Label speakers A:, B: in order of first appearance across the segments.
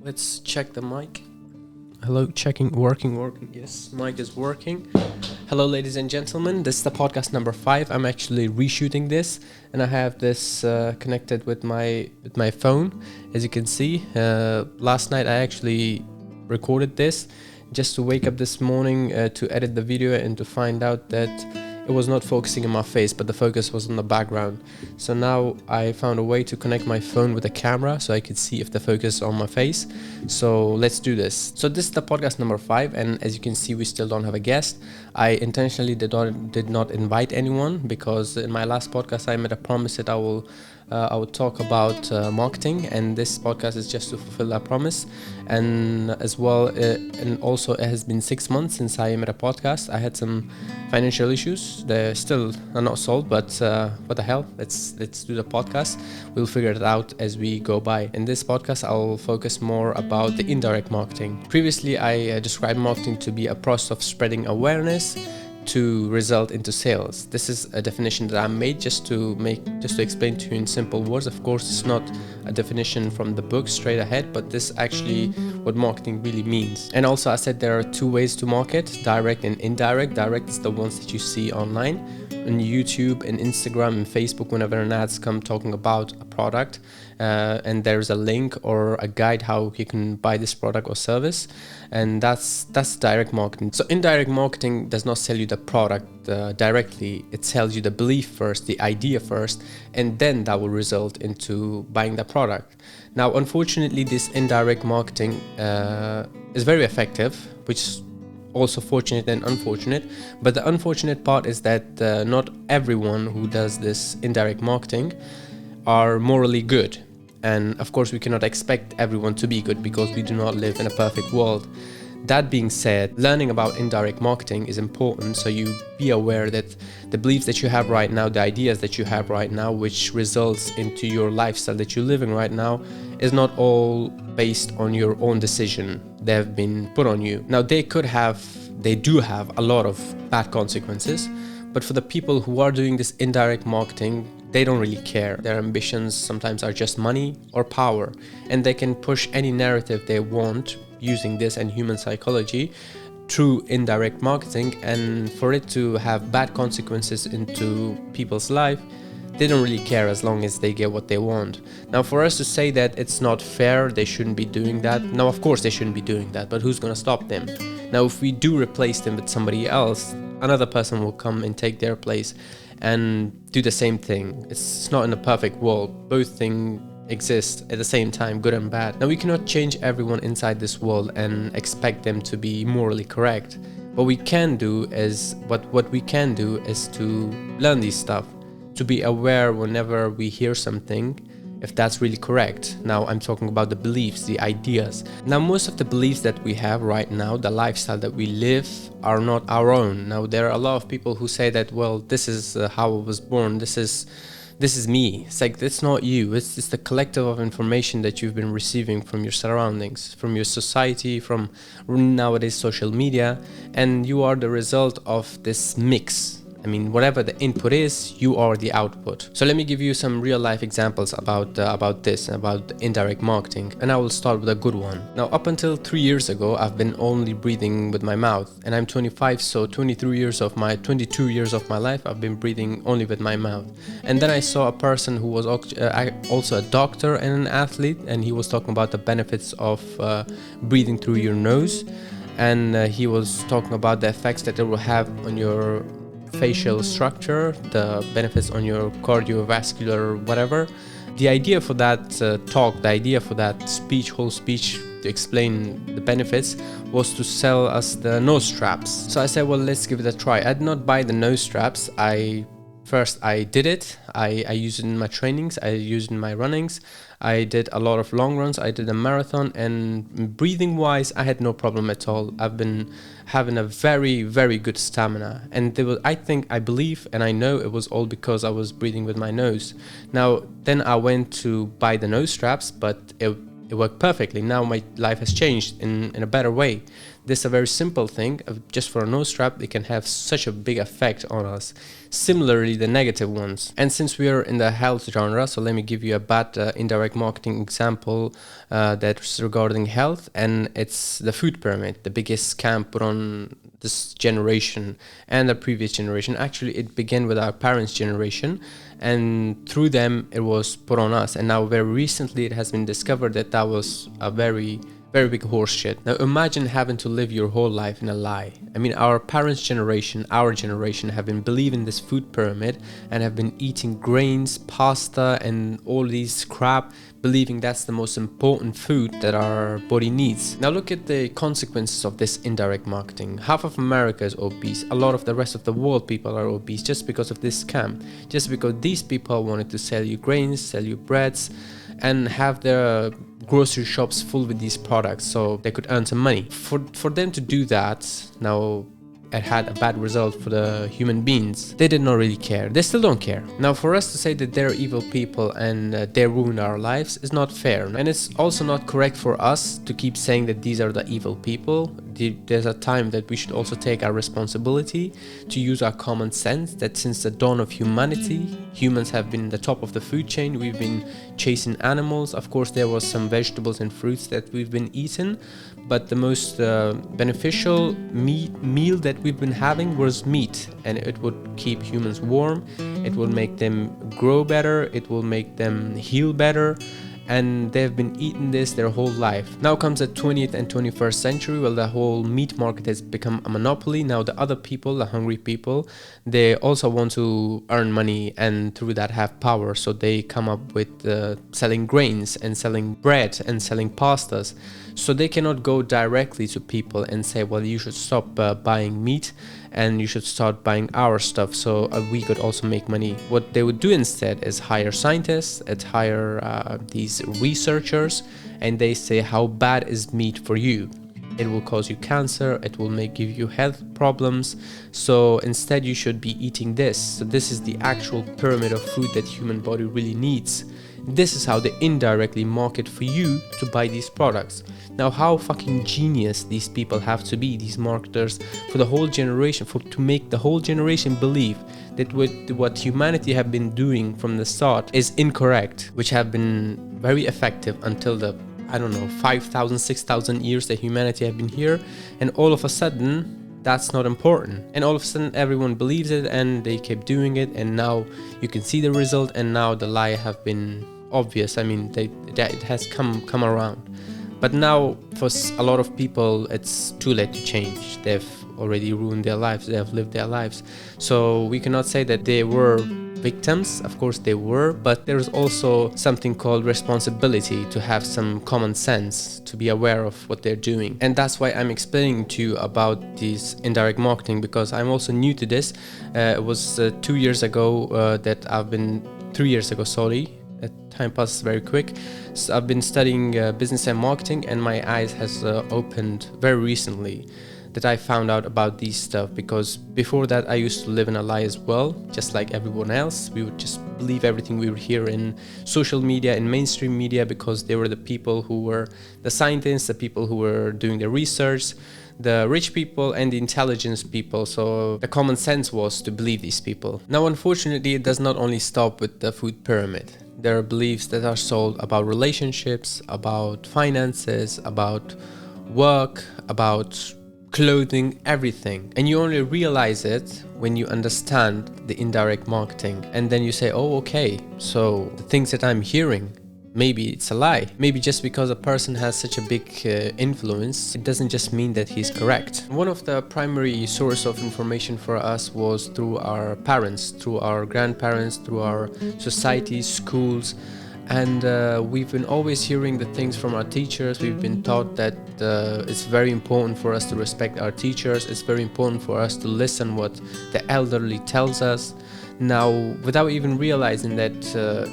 A: Let's check the mic. Hello, checking, working. Yes, mic is working. Hello, ladies and gentlemen. This is the podcast number 5. I'm actually reshooting this, and I have this connected with my phone. As you can see, last night I actually recorded this just to wake up this morning to edit the video and to find out that it was not focusing on my face, but the focus was on the background. So now I found a way to connect my phone with a camera so I could see if the focus is on my face. So let's do this. So this is the podcast number 5, and as you can see, we still don't have a guest. I intentionally did not invite anyone because in my last podcast I made a promise that I would talk about marketing, and this podcast is just to fulfill that promise. And as well, and also it has been 6 months since I made a podcast. I had some financial issues. They still are not solved, but what the hell? Let's do the podcast. We'll figure it out as we go by. In this podcast, I'll focus more about the indirect marketing. Previously, I described marketing to be a process of spreading awareness to result into sales. This is a definition that I made just to explain to you in simple words. Of course, it's not a definition from the book straight ahead, but this is actually what marketing really means. And also I said there are 2 ways to market, direct and indirect. Direct is the ones that you see online on YouTube and Instagram and Facebook whenever an ads come talking about a product, and there's a link or a guide how you can buy this product or service, and that's direct marketing. So indirect marketing does not sell you the product directly. It sells you the belief first, the idea first, and then that will result into buying the product. Now, unfortunately, this indirect marketing is very effective, which is also fortunate and unfortunate. But the unfortunate part is that not everyone who does this indirect marketing are morally good. And of course, we cannot expect everyone to be good because we do not live in a perfect world. That being said, learning about indirect marketing is important, so you be aware that the beliefs that you have right now, the ideas that you have right now, which results into your lifestyle that you're living right now, is not all based on your own decision. They have been put on you. Now, they do have a lot of bad consequences, but for the people who are doing this indirect marketing, they don't really care. Their ambitions sometimes are just money or power, and they can push any narrative they want using this and human psychology through indirect marketing, and for it to have bad consequences into people's life, they don't really care as long as they get what they want. Now, for us to say that it's not fair, they shouldn't be doing that. Now, of course, they shouldn't be doing that, but who's going to stop them? Now, if we do replace them with somebody else, another person will come and take their place and do the same thing. It's not in a perfect world. Both things exist at the same time, good and bad. Now, we cannot change everyone inside this world and expect them to be morally correct. What we can do is to learn these stuff, to be aware whenever we hear something, if that's really correct. Now, I'm talking about the beliefs, the ideas. Now, most of the beliefs that we have right now, the lifestyle that we live, are not our own. Now, there are a lot of people who say that, well, this is how I was born, this is me. It's like, it's not you. It's the collective of information that you've been receiving from your surroundings, from your society, from nowadays social media, and you are the result of this mix. I mean, whatever the input is, you are the output. So let me give you some real life examples about this, about indirect marketing. And I will start with a good one. Now, up until 3 years ago, I've been only breathing with my mouth. And I'm 25, so 22 years of my life, I've been breathing only with my mouth. And then I saw a person who was also a doctor and an athlete, and he was talking about the benefits of breathing through your nose. And he was talking about the effects that it will have on your facial structure, the benefits on your cardiovascular whatever. The idea for that whole speech to explain the benefits was to sell us the nose straps. So I said, well, let's give it a try. I did not buy the nose straps. I did it. I used it in my trainings. I used it in my runnings. I did a lot of long runs. I did a marathon, and breathing wise, I had no problem at all. I've been having a very, very good stamina. And I believe, and I know it was all because I was breathing with my nose. Now, then I went to buy the nose straps, but it worked perfectly. Now my life has changed in a better way. This is a very simple thing. Just for a nose strap, it can have such a big effect on us. Similarly, the negative ones. And since we are in the health genre, so let me give you a bad indirect marketing example that's regarding health, and it's the food pyramid, the biggest scam put on this generation and the previous generation. Actually, it began with our parents' generation, and through them it was put on us. And now very recently it has been discovered that that was a very big horse shit. Now imagine having to live your whole life in a lie. I mean, our parents' generation, our generation have been believing this food pyramid and have been eating grains, pasta and all these crap, believing that's the most important food that our body needs. Now look at the consequences of this indirect marketing. Half of America is obese. A lot of the rest of the world people are obese just because of this scam. Just because these people wanted to sell you grains, sell you breads, and have their grocery shops full with these products so they could earn some money. For them to do that, now it had a bad result for the human beings. They did not really care. They still don't care. Now for us to say that they're evil people and they ruin our lives is not fair. And it's also not correct for us to keep saying that these are the evil people. There's a time that we should also take our responsibility to use our common sense, that since the dawn of humanity, humans have been the top of the food chain. We've been chasing animals. Of course, there was some vegetables and fruits that we've been eating, but the most beneficial meal that we've been having was meat, and it would keep humans warm, it will make them grow better, it will make them heal better, and they've been eating this their whole life. Now comes the 20th and 21st century. Well, the whole meat market has become a monopoly. Now the other people, the hungry people, they also want to earn money and through that have power. So they come up with selling grains and selling bread and selling pastas. So they cannot go directly to people and say, well, you should stop buying meat and you should start buying our stuff so we could also make money. What they would do instead is hire scientists, hire these researchers, and they say, how bad is meat for you? It will cause you cancer, it will give you health problems, so instead you should be eating this. So this is the actual pyramid of food that human body really needs. This is how they indirectly market for you to buy these products. Now how fucking genius these people have to be, these marketers, for the whole generation, to make the whole generation believe that what humanity have been doing from the start is incorrect, which have been very effective until the 5,000, 6,000 years that humanity have been here, and all of a sudden that's not important, and all of a sudden everyone believes it and they keep doing it, and now you can see the result, and now the lie have been obvious. I mean, it has come around, but now for a lot of people it's too late to change. They've already ruined their lives, they have lived their lives, so we cannot say that they were victims. Of course they were, but there's also something called responsibility, to have some common sense, to be aware of what they're doing. And that's why I'm explaining to you about this indirect marketing, because I'm also new to this. It was 2 years ago that 3 years ago, sorry, time passes very quick. So I've been studying business and marketing, and my eyes has opened very recently, that I found out about these stuff. Because before that I used to live in a lie as well, just like everyone else. We would just believe everything we would hear in social media, in mainstream media, because they were the people who were the scientists, the people who were doing the research, the rich people and the intelligence people. So the common sense was to believe these people. Now unfortunately it does not only stop with the food pyramid. There are beliefs that are sold about relationships, about finances, about work, about clothing, everything. And you only realize it when you understand the indirect marketing. And then you say, oh, okay, so the things that I'm hearing, maybe it's a lie. Maybe just because a person has such a big influence, it doesn't just mean that he's correct. One of the primary source of information for us was through our parents, through our grandparents, through our societies, schools. And we've been always hearing the things from our teachers. We've been taught that it's very important for us to respect our teachers. It's very important for us to listen what the elderly tells us. Now, without even realizing that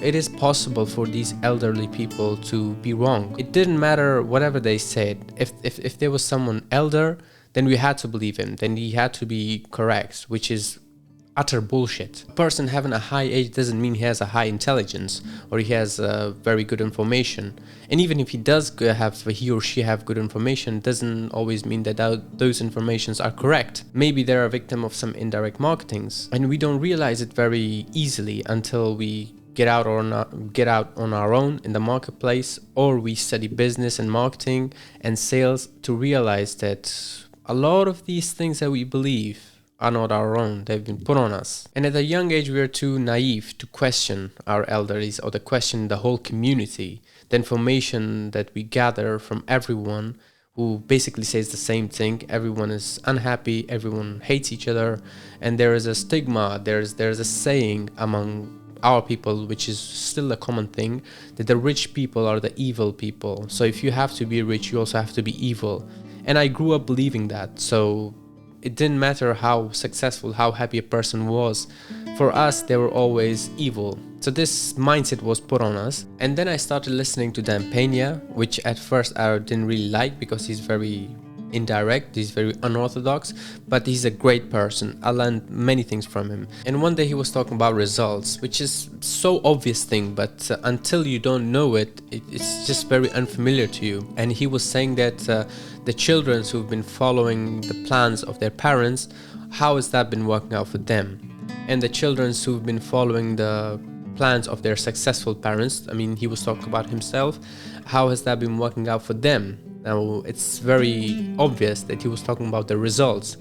A: it is possible for these elderly people to be wrong. It didn't matter whatever they said. If there was someone elder, then we had to believe him. Then he had to be correct, which is utter bullshit. A person having a high age doesn't mean he has a high intelligence or he has very good information. And even if he or she have good information, doesn't always mean that those informations are correct. Maybe they're a victim of some indirect marketings, and we don't realize it very easily until we get out on our own in the marketplace, or we study business and marketing and sales to realize that a lot of these things that we believe are not our own. They've been put on us. And at a young age, we are too naive to question our elders or to question the whole community, the information that we gather from everyone who basically says the same thing. Everyone is unhappy, everyone hates each other, and there is a stigma, there's a saying among our people, which is still a common thing, that the rich people are the evil people. So if you have to be rich, you also have to be evil. And I grew up believing that. So it didn't matter how successful, how happy a person was. For us, they were always evil. So this mindset was put on us. And then I started listening to Dan Pena, which at first I didn't really like because he's very indirect, he's very unorthodox, but he's a great person. I learned many things from him. And one day he was talking about results, which is so obvious thing, but until you don't know it, it's just very unfamiliar to you. And he was saying that the children who've been following the plans of their parents, how has that been working out for them? And the children who've been following the plans of their successful parents, I mean, he was talking about himself, how has that been working out for them? Now, it's very obvious that he was talking about the results.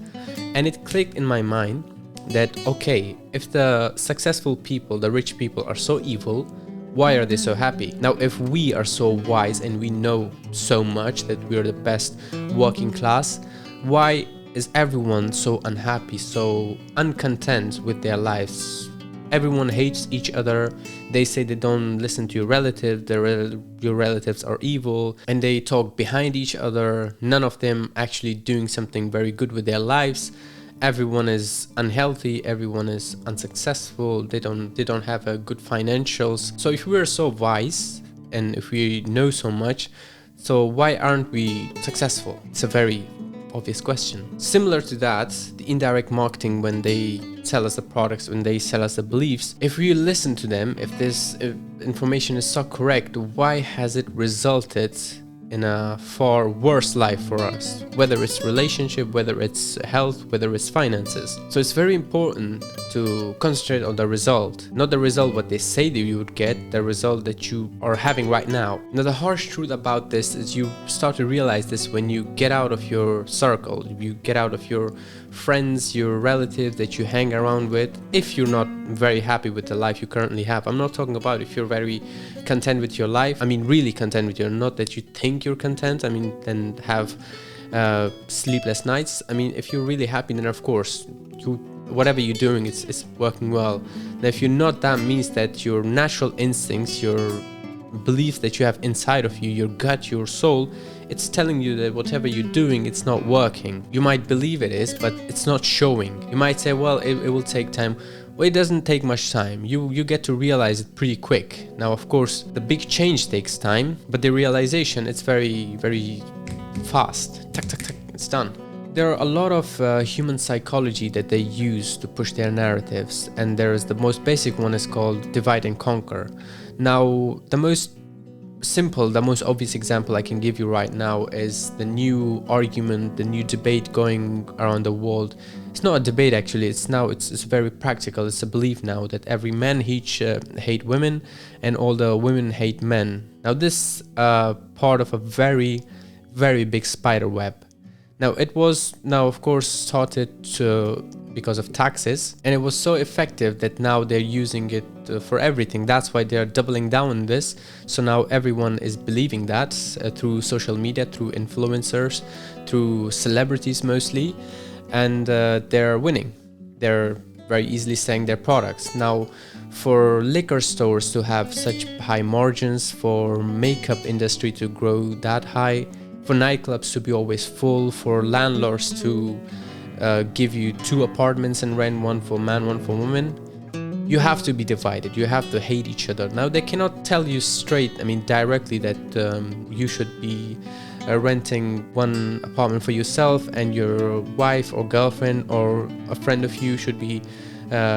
A: And it clicked in my mind that, okay, if the successful people, the rich people are so evil, why are they so happy? Now, if we are so wise and we know so much that we are the best working class, why is everyone so unhappy, so uncontent with their lives? Everyone hates each other. They say they don't listen to your relatives, your relatives are evil, and they talk behind each other. None of them actually doing something very good with their lives. Everyone is unhealthy, everyone is unsuccessful, they don't have a good financials. So if we are so wise and if we know so much, so why aren't we successful? It's a very obvious question. Similar to that, the indirect marketing, when they sell us the products, when they sell us the beliefs, if we listen to them, if this information is so correct, why has it resulted in a far worse life for us? Whether it's relationship, whether it's health, whether it's finances. So it's very important to concentrate on the result, not the result what they say that you would get, the result that you are having right now. Now, the harsh truth about this is you start to realize this when you get out of your circle, you get out of your friends, your relatives that you hang around with. If you're not very happy with the life you currently have, I'm not talking about if you're very content with your life, I mean really content with your, not that you think you're content, I mean then have sleepless nights. I mean, if you're really happy, then of course whatever you're doing, it's working well. Now, if you're not, that means that your natural instincts, your beliefs that you have inside of you, your gut, your soul, it's telling you that whatever you're doing, it's not working. You might believe it is, but it's not showing. You might say, well, it will take time. Well, it doesn't take much time. You get to realize it pretty quick. Now, of course, the big change takes time, but the realization, it's very, very fast. Tuck, tuck, tuck, it's done. There are a lot of human psychology that they use to push their narratives, and there's the most basic one is called divide and conquer. Now, the most simple, the most obvious example I can give you right now is the new argument, the new debate going around the world. It's not a debate actually, it's very practical. It's a belief now that every man hate women and all the women hate men. Now this part of a very, very big spider web. Now it was of course started because of taxes, and it was so effective that now they're using it for everything. That's why they're doubling down on this. So now everyone is believing that through social media, through influencers, through celebrities mostly, and they're winning. They're very easily selling their products. Now, for liquor stores to have such high margins, for makeup industry to grow that high, for nightclubs to be always full, for landlords to give you 2 apartments and rent, one for man, one for woman, you have to be divided. You have to hate each other. Now they cannot tell you straight, directly that you should be renting one apartment for yourself and your wife or girlfriend or a friend of you should be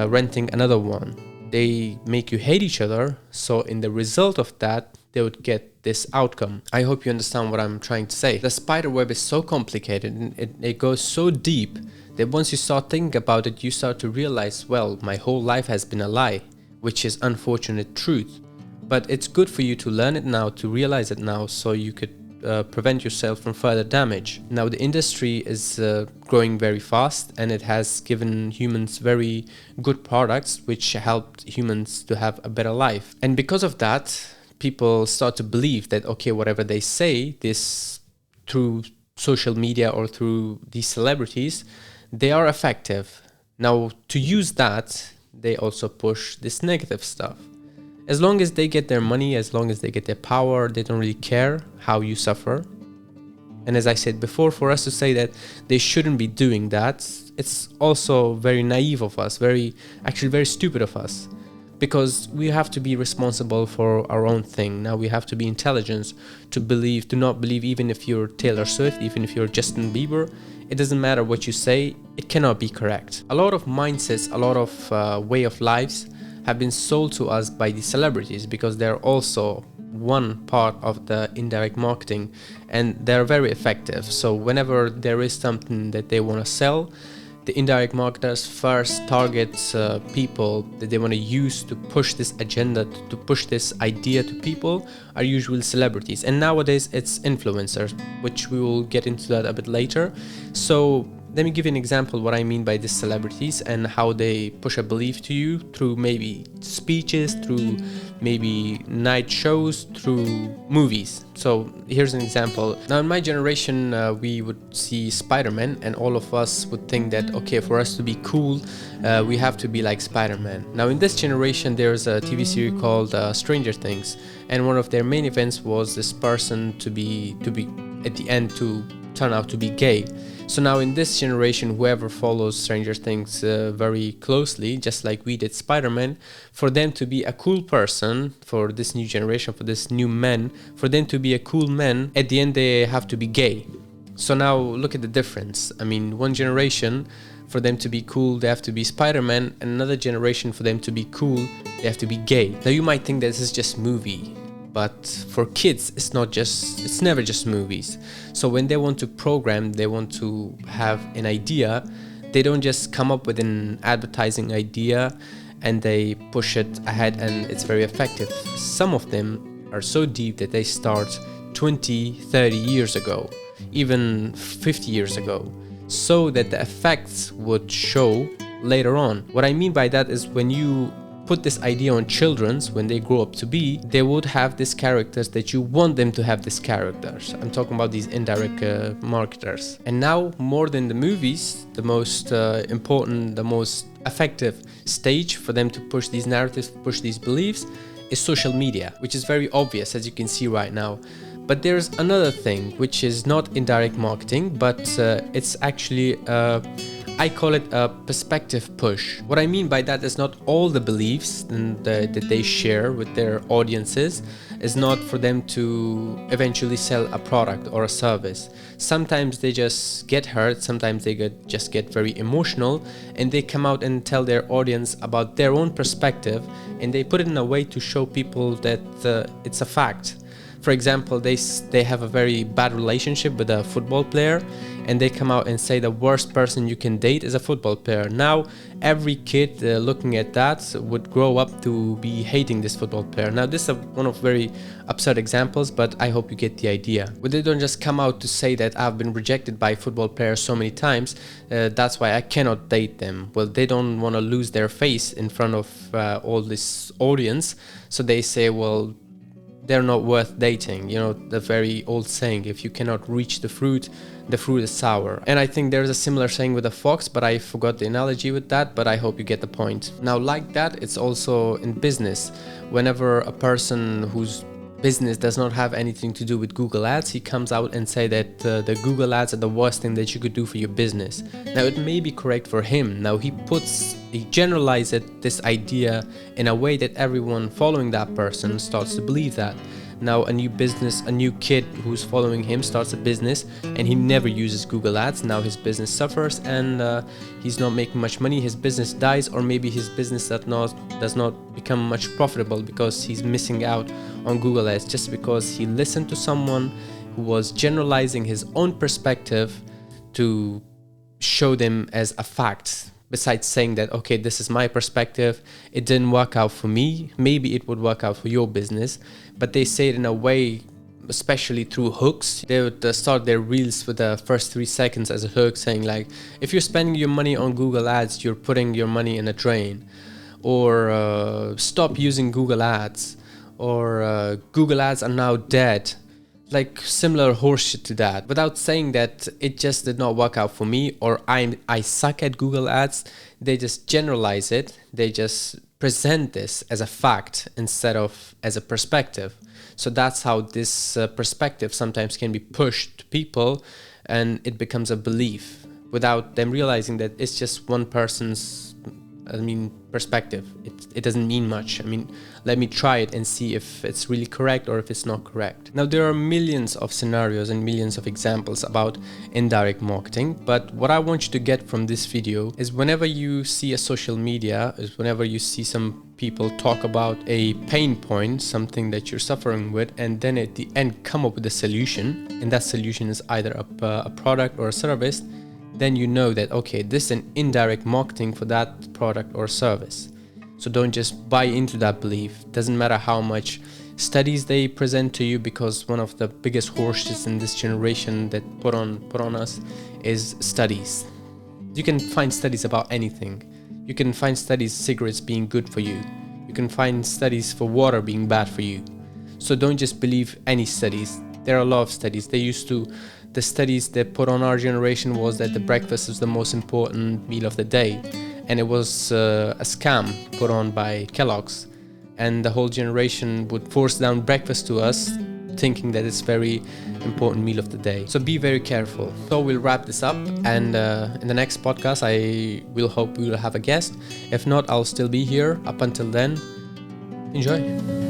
A: renting another one. They make you hate each other. So in the result of that, they would get this outcome. I hope you understand what I'm trying to say. The spider web is so complicated and it goes so deep that once you start thinking about it, you start to realize, well, my whole life has been a lie, which is unfortunate truth. But it's good for you to learn it now, to realize it now, so you could prevent yourself from further damage. Now the industry is growing very fast, and it has given humans very good products which helped humans to have a better life. And because of that, people start to believe that, okay, whatever they say, this through social media or through these celebrities, they are effective. Now to use that, they also push this negative stuff. As long as they get their money, as long as they get their power, they don't really care how you suffer. And as I said before, for us to say that they shouldn't be doing that, it's also very naive of us, very stupid of us. Because we have to be responsible for our own thing. Now we have to be intelligent to not believe even if you're Taylor Swift, even if you're Justin Bieber. It doesn't matter what you say, it cannot be correct. A lot of mindsets, a lot of way of lives have been sold to us by the celebrities, because they're also one part of the indirect marketing, and they're very effective. So whenever there is something that they want to sell, the indirect marketers first target people that they want to use to push this agenda, to push this idea to people, are usually celebrities. And nowadays it's influencers, which we will get into that a bit later. So let me give you an example what I mean by these celebrities and how they push a belief to you through maybe speeches, through maybe night shows, through movies. So here's an example. Now in my generation, we would see Spider-Man, and all of us would think that, okay, for us to be cool, we have to be like Spider-Man. Now in this generation, there's a TV series called Stranger Things, and one of their main events was this person to be at the end to turn out to be gay. So now in this generation, whoever follows Stranger Things very closely, just like we did Spider-Man, for them to be a cool person, for this new generation, for this new men, for them to be a cool man, at the end they have to be gay. So now look at the difference. I mean, one generation, for them to be cool, they have to be Spider-Man, and another generation, for them to be cool, they have to be gay. Now you might think that this is just movie, but for kids, it's never just movies. So when they want to program, they want to have an idea, they don't just come up with an advertising idea and they push it ahead and it's very effective. Some of them are so deep that they start 20, 30 years ago, even 50 years ago, so that the effects would show later on. What I mean by that is when you put this idea on children's, when they grow up to be, they would have these characters that you want them to have these characters. I'm talking about these indirect marketers. And now, more than the movies, the most important, the most effective stage for them to push these narratives, push these beliefs, is social media, which is very obvious, as you can see right now. But there's another thing, which is not indirect marketing, but it's actually I call it a perspective push. What I mean by that is not all the beliefs that they share with their audiences is not for them to eventually sell a product or a service. Sometimes they just get hurt, sometimes they just get very emotional, and they come out and tell their audience about their own perspective, and they put it in a way to show people that it's a fact. For example, they have a very bad relationship with a football player, and they come out and say the worst person you can date is a football player. Now, every kid looking at that would grow up to be hating this football player. Now, this is one of very absurd examples, but I hope you get the idea. But they don't just come out to say that I've been rejected by football players so many times, that's why I cannot date them. Well, they don't want to lose their face in front of all this audience, so they say, well, they're not worth dating. You know, the very old saying, if you cannot reach the fruit is sour. And I think there's a similar saying with a fox, but I forgot the analogy with that, but I hope you get the point. Now, like that, it's also in business. Whenever a person whose business does not have anything to do with Google Ads, he comes out and say that the Google Ads are the worst thing that you could do for your business. Now, it may be correct for him. Now, he generalizes this idea in a way that everyone following that person starts to believe that. Now a new kid who's following him starts a business and he never uses Google Ads. Now his business suffers and he's not making much money. His business dies, or maybe his business does not become much profitable because he's missing out on Google Ads just because he listened to someone who was generalizing his own perspective to show them as a fact. Besides saying that, okay, this is my perspective, it didn't work out for me, maybe it would work out for your business. But they say it in a way, especially through hooks. They would start their reels with the first 3 seconds as a hook, saying like, if you're spending your money on Google Ads, you're putting your money in a drain. Or stop using Google Ads. Or Google Ads are now dead. Like similar horseshit to that, without saying that it just did not work out for me, or I suck at Google Ads. They just generalize it. They just present this as a fact instead of as a perspective. So that's how this perspective sometimes can be pushed to people, and it becomes a belief without them realizing that it's just one person's perspective. It doesn't mean much. Let me try it and see if it's really correct or if it's not correct. Now, there are millions of scenarios and millions of examples about indirect marketing, but what I want you to get from this video is whenever you see a social media, is whenever you see some people talk about a pain point, something that you're suffering with, and then at the end come up with a solution, and that solution is either a product or a service, then you know that, okay, this is an indirect marketing for that product or service. So don't just buy into that belief. Doesn't matter how much studies they present to you, because one of the biggest horseshits in this generation that put on us is studies. You can find studies about anything. You can find studies cigarettes being good for you. You can find studies for water being bad for you. So don't just believe any studies. There are a lot of studies. The studies that put on our generation was that the breakfast is the most important meal of the day, and it was a scam put on by Kellogg's, and the whole generation would force down breakfast to us thinking that it's very important meal of the day. So be very careful. So we'll wrap this up, and in the next podcast I will hope we will have a guest. If not, I'll still be here. Up until then, enjoy.